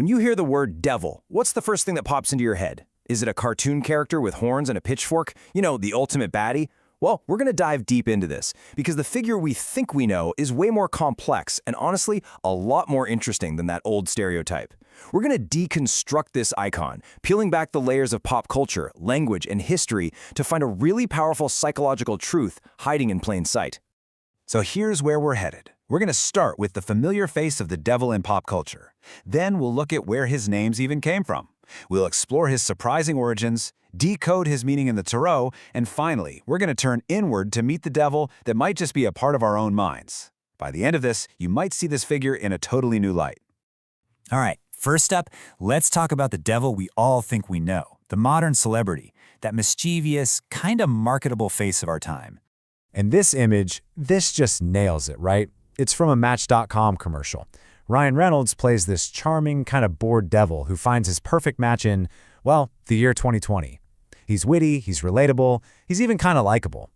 When you hear the word devil, what's the first thing that pops into your head? Is it a cartoon character with horns and a pitchfork? You know, the ultimate baddie? Well, we're going to dive deep into this, because the figure we think we know is way more complex and honestly, a lot more interesting than that old stereotype. We're going to deconstruct this icon, peeling back the layers of pop culture, language, and history to find a really powerful psychological truth hiding in plain sight. So here's where we're headed. We're going to start with the familiar face of the devil in pop culture. Then we'll look at where his names even came from. We'll explore his surprising origins, decode his meaning in the Tarot, and finally, we're going to turn inward to meet the devil that might just be a part of our own minds. By the end of this, you might see this figure in a totally new light. All right, first up, let's talk about the devil we all think we know, the modern celebrity, that mischievous, kind of marketable face of our time. And this image, this just nails it, right? It's from a Match.com commercial. Ryan Reynolds plays this charming, kind of bored devil who finds his perfect match in, well, the year 2020. He's witty, he's relatable, he's even kind of likable.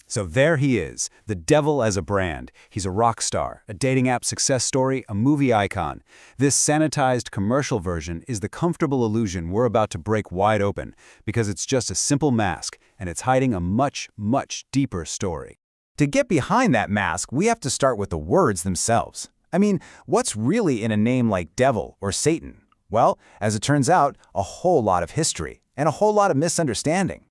So there he is, the devil as a brand. He's a rock star, a dating app success story, a movie icon. This sanitized commercial version is the comfortable illusion we're about to break wide open, because it's just a simple mask, and it's hiding a much, much deeper story. To get behind that mask, we have to start with the words themselves. I mean, what's really in a name like devil or Satan? Well, as it turns out, a whole lot of history and a whole lot of misunderstanding.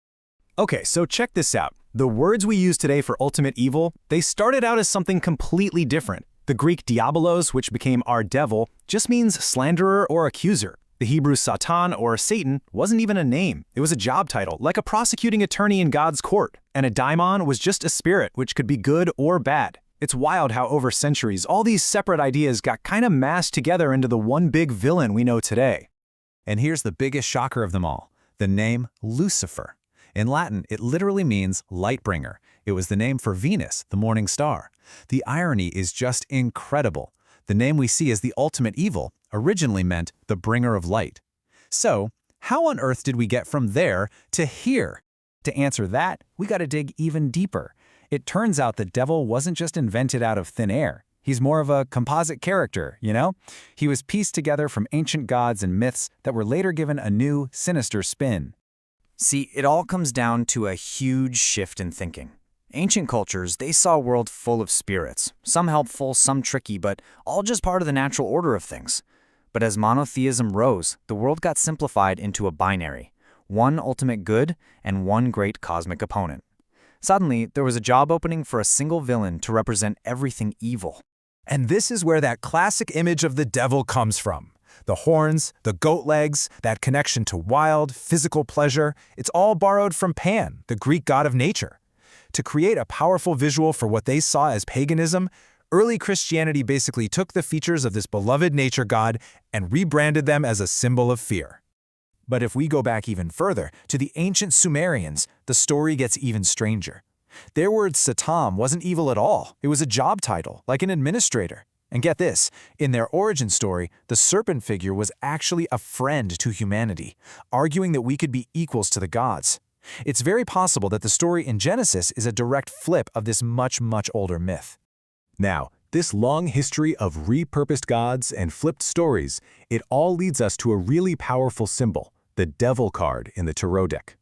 Okay, so check this out. The words we use today for ultimate evil, they started out as something completely different. The Greek diabolos, which became our devil, just means slanderer or accuser. The Hebrew Satan or Satan wasn't even a name. It was a job title, like a prosecuting attorney in God's court. And a daimon was just a spirit, which could be good or bad. It's wild how over centuries, all these separate ideas got kind of massed together into the one big villain we know today. And here's the biggest shocker of them all, the name Lucifer. In Latin, it literally means light bringer. It was the name for Venus, the morning star. The irony is just incredible. The name we see as the ultimate evil originally meant the bringer of light. So, how on earth did we get from there to here? To answer that, we got to dig even deeper. It turns out the devil wasn't just invented out of thin air. He's more of a composite character, you know? He was pieced together from ancient gods and myths that were later given a new, sinister spin. See, it all comes down to a huge shift in thinking. Ancient cultures, they saw a world full of spirits, some helpful, some tricky, but all just part of the natural order of things. But as monotheism rose, the world got simplified into a binary, one ultimate good and one great cosmic opponent. Suddenly, there was a job opening for a single villain to represent everything evil. And this is where that classic image of the devil comes from. The horns, the goat legs, that connection to wild, physical pleasure, it's all borrowed from Pan, the Greek god of nature. To create a powerful visual for what they saw as paganism, early Christianity basically took the features of this beloved nature god and rebranded them as a symbol of fear. But if we go back even further, to the ancient Sumerians, the story gets even stranger. Their word Satan wasn't evil at all. It was a job title, like an administrator. And get this, in their origin story, the serpent figure was actually a friend to humanity, arguing that we could be equals to the gods. It's very possible that the story in Genesis is a direct flip of this much, much older myth. Now, this long history of repurposed gods and flipped stories, it all leads us to a really powerful symbol, the Devil card in the Tarot deck.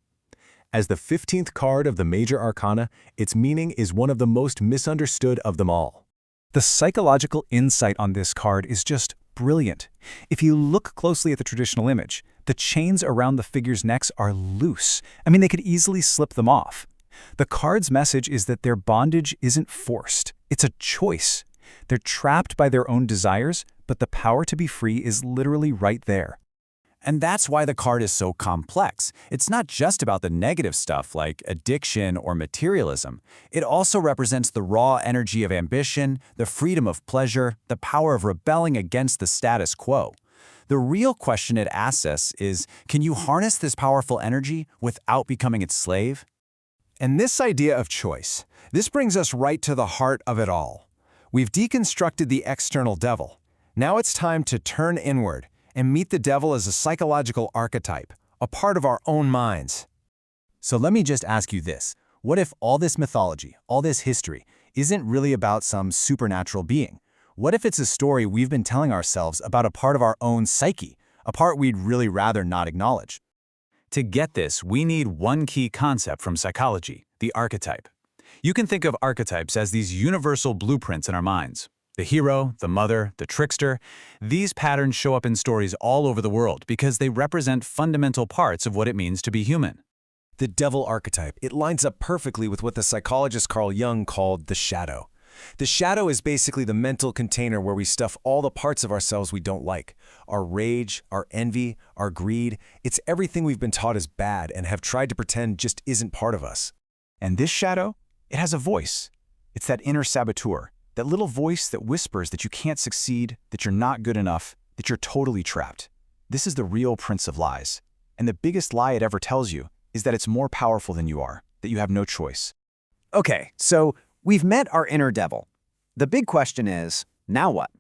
As the 15th card of the Major Arcana, its meaning is one of the most misunderstood of them all. The psychological insight on this card is just brilliant. If you look closely at the traditional image, the chains around the figures' necks are loose. I mean, they could easily slip them off. The card's message is that their bondage isn't forced. It's a choice. They're trapped by their own desires, but the power to be free is literally right there. And that's why the card is so complex. It's not just about the negative stuff like addiction or materialism. It also represents the raw energy of ambition, the freedom of pleasure, the power of rebelling against the status quo. The real question it asks us is, can you harness this powerful energy without becoming its slave? And this idea of choice, this brings us right to the heart of it all. We've deconstructed the external devil. Now it's time to turn inward and meet the devil as a psychological archetype, a part of our own minds. So let me just ask you this. What if all this mythology, all this history, isn't really about some supernatural being? What if it's a story we've been telling ourselves about a part of our own psyche, a part we'd really rather not acknowledge? To get this, we need one key concept from psychology, the archetype. You can think of archetypes as these universal blueprints in our minds. The hero, the mother, the trickster, these patterns show up in stories all over the world because they represent fundamental parts of what it means to be human. The devil archetype, it lines up perfectly with what the psychologist Carl Jung called the shadow. The shadow is basically the mental container where we stuff all the parts of ourselves we don't like. Our rage, our envy, our greed, it's everything we've been taught is bad and have tried to pretend just isn't part of us. And this shadow, it has a voice. It's that inner saboteur, that little voice that whispers that you can't succeed, that you're not good enough, that you're totally trapped. This is the real prince of lies. And the biggest lie it ever tells you is that it's more powerful than you are, that you have no choice. Okay, so we've met our inner devil. The big question is, now what?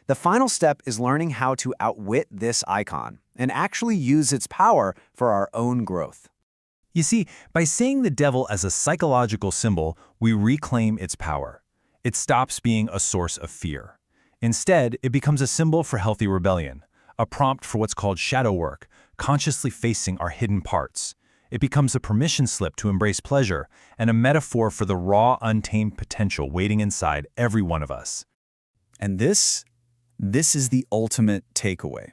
The final step is learning how to outwit this icon and actually use its power for our own growth. You see, by seeing the devil as a psychological symbol, we reclaim its power. It stops being a source of fear. Instead, it becomes a symbol for healthy rebellion, a prompt for what's called shadow work, consciously facing our hidden parts. It becomes a permission slip to embrace pleasure and a metaphor for the raw, untamed potential waiting inside every one of us. And this is the ultimate takeaway.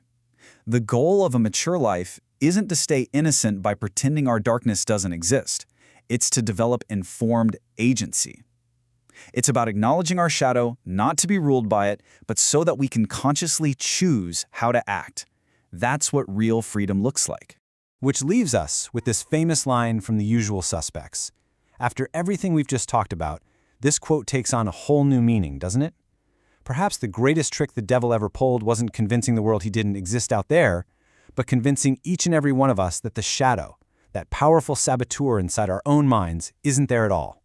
The goal of a mature life isn't to stay innocent by pretending our darkness doesn't exist. It's to develop informed agency. It's about acknowledging our shadow, not to be ruled by it, but so that we can consciously choose how to act. That's what real freedom looks like. Which leaves us with this famous line from The Usual Suspects. After everything we've just talked about, this quote takes on a whole new meaning, doesn't it? Perhaps the greatest trick the devil ever pulled wasn't convincing the world he didn't exist out there, but convincing each and every one of us that the shadow, that powerful saboteur inside our own minds, isn't there at all.